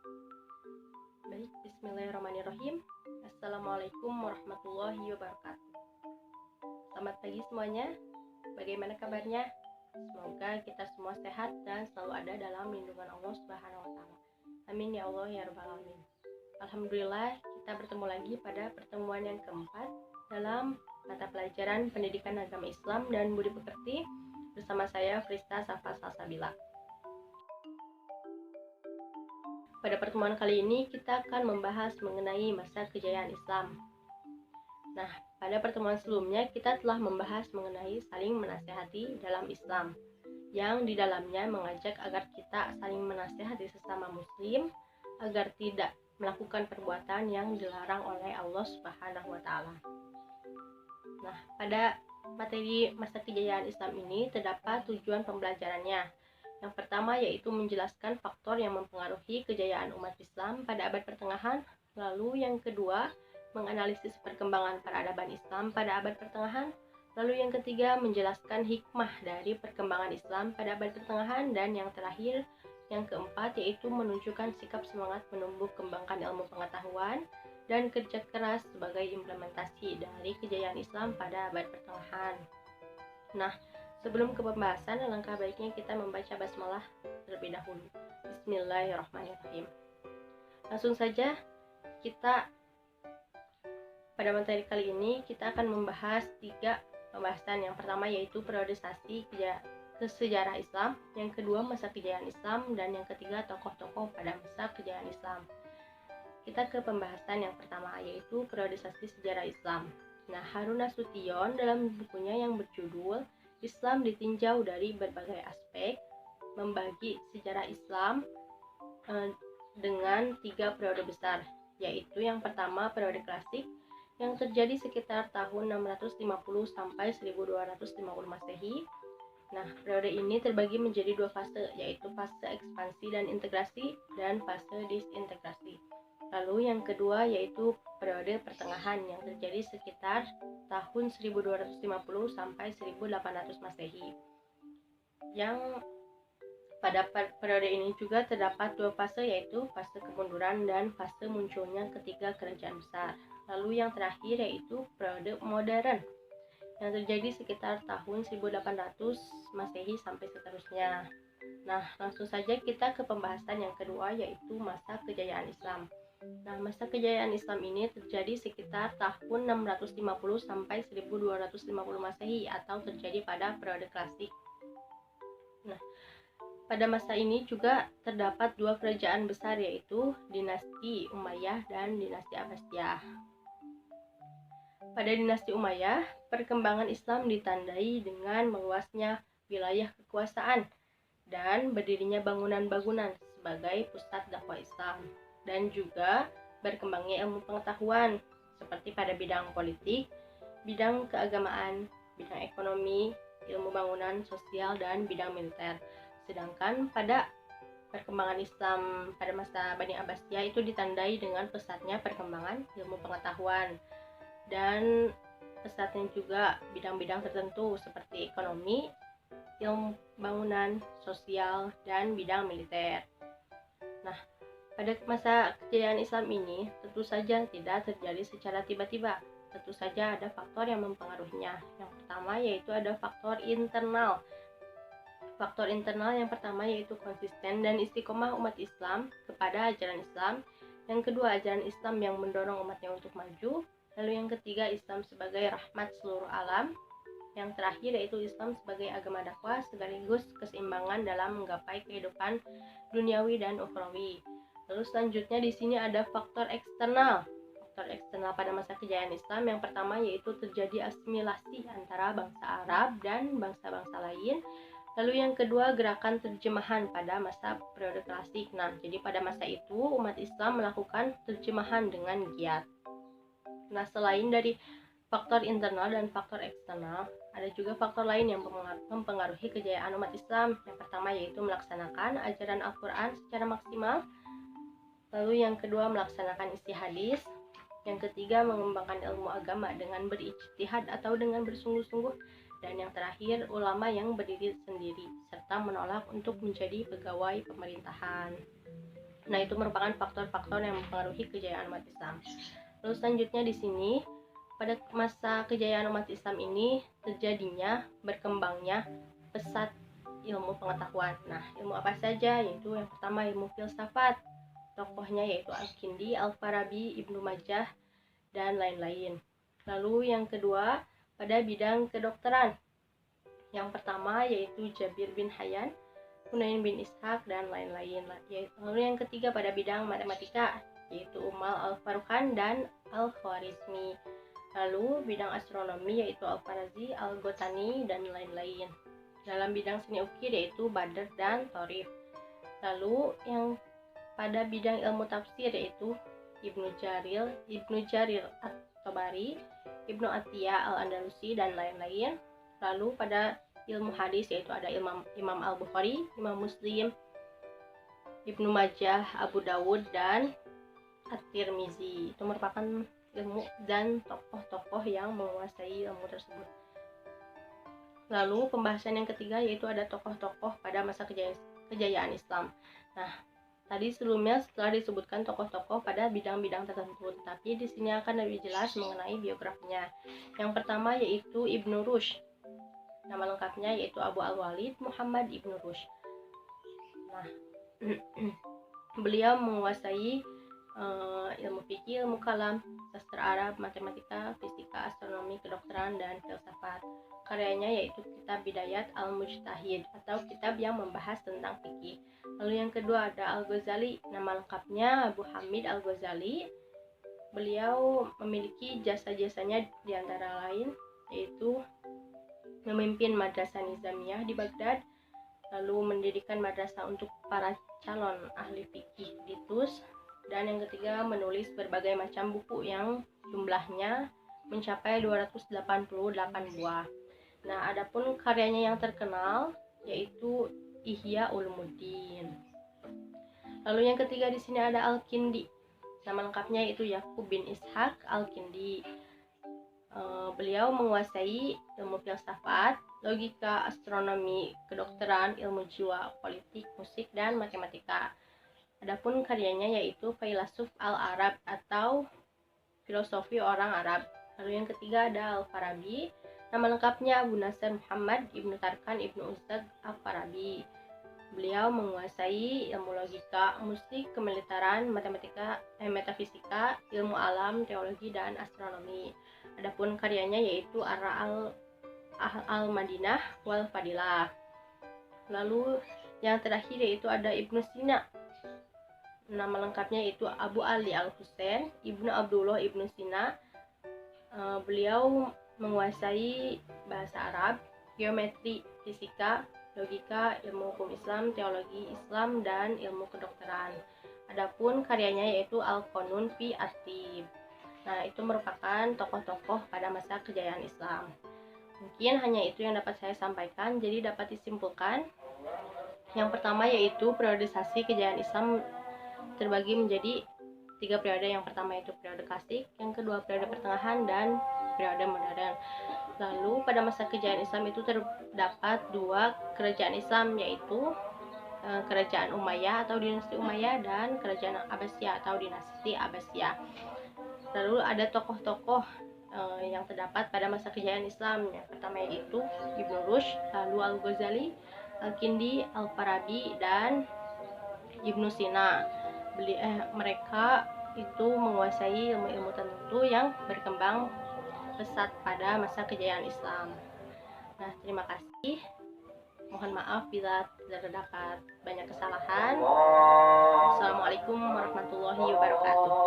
Baik, bismillahirrahmanirrahim. Assalamualaikum warahmatullahi wabarakatuh. Selamat pagi semuanya. Bagaimana kabarnya? Semoga kita semua sehat dan selalu ada dalam lindungan Allah Subhanahu wa taala. Amin ya Allah ya rabbal alamin. Alhamdulillah, kita bertemu lagi pada pertemuan yang keempat dalam mata pelajaran Pendidikan Agama Islam dan Budi Pekerti bersama saya Frista Safa Salsabila. Pada pertemuan kali ini kita akan membahas mengenai masa kejayaan Islam. Nah, pada pertemuan sebelumnya kita telah membahas mengenai saling menasihati dalam Islam, yang di dalamnya mengajak agar kita saling menasihati sesama muslim agar tidak melakukan perbuatan yang dilarang oleh Allah Subhanahu wa taala. Nah, pada materi masa kejayaan Islam ini terdapat tujuan pembelajarannya. Yang pertama yaitu menjelaskan faktor yang mempengaruhi kejayaan umat Islam pada abad pertengahan. Lalu yang kedua, menganalisis perkembangan peradaban Islam pada abad pertengahan. Lalu yang ketiga, menjelaskan hikmah dari perkembangan Islam pada abad pertengahan. Dan yang terakhir, yang keempat, yaitu menunjukkan sikap semangat menumbuh kembangkan ilmu pengetahuan dan kerja keras sebagai implementasi dari kejayaan Islam pada abad pertengahan. Nah, sebelum ke pembahasan, alangkah baiknya kita membaca basmalah terlebih dahulu. Bismillahirrahmanirrahim. Langsung saja kita pada materi kali ini kita akan membahas 3 pembahasan. Yang pertama yaitu periodisasi sejarah Islam, yang kedua masa kejayaan Islam, dan yang ketiga tokoh-tokoh pada masa kejayaan Islam. Kita ke pembahasan yang pertama yaitu periodisasi sejarah Islam. Nah, Harun Nasution dalam bukunya yang berjudul Islam ditinjau dari berbagai aspek membagi sejarah Islam dengan 3 periode besar, yaitu yang pertama periode klasik yang terjadi sekitar tahun 650 sampai 1250 Masehi. Nah, periode ini terbagi menjadi 2 fase, yaitu fase ekspansi dan integrasi dan fase disintegrasi. Lalu yang kedua yaitu periode pertengahan yang terjadi sekitar tahun 1250 sampai 1800 Masehi. Yang pada periode ini juga terdapat 2 fase, yaitu fase kemunduran dan fase munculnya ketiga kerajaan besar. Lalu yang terakhir yaitu periode modern yang terjadi sekitar tahun 1800 Masehi sampai seterusnya. Nah, langsung saja kita ke pembahasan yang kedua yaitu masa kejayaan Islam. Nah, masa kejayaan Islam ini terjadi sekitar tahun 650 sampai 1250 Masehi atau terjadi pada periode klasik. Nah, pada masa ini juga terdapat 2 kerajaan besar yaitu dinasti Umayyah dan dinasti Abbasiyah. Pada dinasti Umayyah, perkembangan Islam ditandai dengan meluasnya wilayah kekuasaan dan berdirinya bangunan-bangunan sebagai pusat dakwah Islam, dan juga berkembangnya ilmu pengetahuan seperti pada bidang politik, bidang keagamaan, bidang ekonomi, ilmu bangunan sosial, dan bidang militer. Sedangkan pada perkembangan Islam pada masa Bani Abbasiyah itu ditandai dengan pesatnya perkembangan ilmu pengetahuan dan pesatnya juga bidang-bidang tertentu seperti ekonomi, ilmu bangunan sosial, dan bidang militer. Nah, pada masa kejayaan Islam ini tentu saja tidak terjadi secara tiba-tiba. Tentu saja ada faktor yang mempengaruhinya. Yang pertama yaitu ada faktor internal. Faktor internal yang pertama yaitu konsisten dan istiqomah umat Islam kepada ajaran Islam. Yang kedua, ajaran Islam yang mendorong umatnya untuk maju. Lalu yang ketiga, Islam sebagai rahmat seluruh alam. Yang terakhir yaitu Islam sebagai agama dakwah sekaligus keseimbangan dalam menggapai kehidupan duniawi dan ukhrawi. Lalu selanjutnya di sini ada faktor eksternal. Faktor eksternal pada masa kejayaan Islam yang pertama yaitu terjadi asimilasi antara bangsa Arab dan bangsa-bangsa lain. Lalu yang kedua, gerakan terjemahan pada masa periode klasik. Nah, jadi pada masa itu umat Islam melakukan terjemahan dengan giat. Nah, selain dari faktor internal dan faktor eksternal, ada juga faktor lain yang mempengaruhi kejayaan umat Islam. Yang pertama yaitu melaksanakan ajaran Al-Quran secara maksimal. Lalu yang kedua, melaksanakan isi hadis. Yang ketiga, mengembangkan ilmu agama dengan berijtihad atau dengan bersungguh-sungguh. Dan yang terakhir, ulama yang berdiri sendiri serta menolak untuk menjadi pegawai pemerintahan. Nah, itu merupakan faktor-faktor yang mempengaruhi kejayaan umat Islam. Lalu selanjutnya di sini, pada masa kejayaan umat Islam ini terjadinya berkembangnya pesat ilmu pengetahuan. Nah, ilmu apa saja? Yaitu yang pertama ilmu filsafat. Tokohnya yaitu Al-Kindi, Al-Farabi, Ibnu Majah, dan lain-lain. Lalu yang kedua, pada bidang kedokteran. Yang pertama yaitu Jabir bin Hayyan, Hunain bin Ishaq, dan lain-lain. Lalu yang ketiga pada bidang matematika, yaitu Umal Al-Faruqan dan Al-Khwarizmi. Lalu bidang astronomi yaitu Al-Farazi, Al-Gotani, dan lain-lain. Dalam bidang seni ukir yaitu Badr dan Thorif. Lalu yang pada bidang ilmu tafsir yaitu Ibnu Jarir At-Tabari, Ibnu Atiyah Al-Andalusi, dan lain-lain. Lalu pada ilmu hadis yaitu ada Imam Al-Bukhari, Imam Muslim, Ibnu Majah, Abu Dawud, dan At-Tirmizi. Itu merupakan ilmu dan tokoh-tokoh yang menguasai ilmu tersebut. Lalu pembahasan yang ketiga yaitu ada tokoh-tokoh pada masa kejayaan Islam. Nah, tadi sebelumnya setelah disebutkan tokoh-tokoh pada bidang-bidang tertentu, tapi di sini akan lebih jelas mengenai biografinya. Yang pertama yaitu Ibnu Rushd. Nama lengkapnya yaitu Abu Al-Walid Muhammad Ibnu Rushd. Nah, beliau menguasai ilmu fikih, ilmu kalam, sastra Arab, matematika, fisika, astronomi, kedokteran, dan filsafat. Karyanya yaitu kitab Bidayat Al-Mujtahid atau kitab yang membahas tentang fikih. Lalu yang kedua ada Al-Ghazali. Nama lengkapnya Abu Hamid Al-Ghazali. Beliau memiliki jasa-jasanya diantara lain yaitu memimpin madrasah Nizamiyah di Baghdad, lalu mendirikan madrasah untuk para calon ahli fikih di Tus, dan yang ketiga menulis berbagai macam buku yang jumlahnya mencapai 288 buah. Nah, adapun karyanya yang terkenal yaitu Ihya Ulumuddin. Lalu yang ketiga di sini ada Al-Kindi. Nama lengkapnya yaitu Yakub bin Ishaq Al-Kindi. Beliau menguasai ilmu filsafat, logika, astronomi, kedokteran, ilmu jiwa, politik, musik, dan matematika. Adapun karyanya yaitu Failasuf Al-Arab atau filosofi orang Arab. Lalu yang ketiga ada Al-Farabi. Nama lengkapnya Abu Nasr Muhammad Ibnu Tarkan Ibnu Ustad Al-Farabi. Beliau menguasai ilmu logika, musik, kemiliteran, matematika, metafisika, ilmu alam, teologi, dan astronomi. Adapun karyanya yaitu Ar-Ra'al Al-Madinah wal Fadilah. Lalu yang terakhir yaitu ada Ibnu Sina. Nama lengkapnya yaitu Abu Ali Al-Husain Ibnu Abdullah Ibnu Sina. Beliau menguasai bahasa Arab, geometri, fisika, logika, ilmu hukum Islam, teologi Islam, dan ilmu kedokteran. Adapun karyanya yaitu Al-Qanun fi At-Tib. Nah, itu merupakan tokoh-tokoh pada masa kejayaan Islam. Mungkin hanya itu yang dapat saya sampaikan. Jadi dapat disimpulkan, yang pertama yaitu periodisasi kejayaan Islam terbagi menjadi 3 periode. Yang pertama itu periode klasik, yang kedua periode pertengahan, dan periode modern. Lalu pada masa kejayaan Islam itu terdapat 2 kerajaan Islam, yaitu kerajaan Umayyah atau dinasti Umayyah dan kerajaan Abbasiyah atau dinasti Abbasiyah. Lalu ada tokoh-tokoh yang terdapat pada masa kejayaan Islam. Yang pertama yaitu Ibnu Rushd, lalu Al-Ghazali, Al-Kindi, Al-Farabi, dan Ibnu Sina. Mereka itu menguasai ilmu-ilmu tertentu yang berkembang pesat pada masa kejayaan Islam. Nah, terima kasih. Mohon maaf bila terdapat banyak kesalahan. Assalamualaikum warahmatullahi wabarakatuh.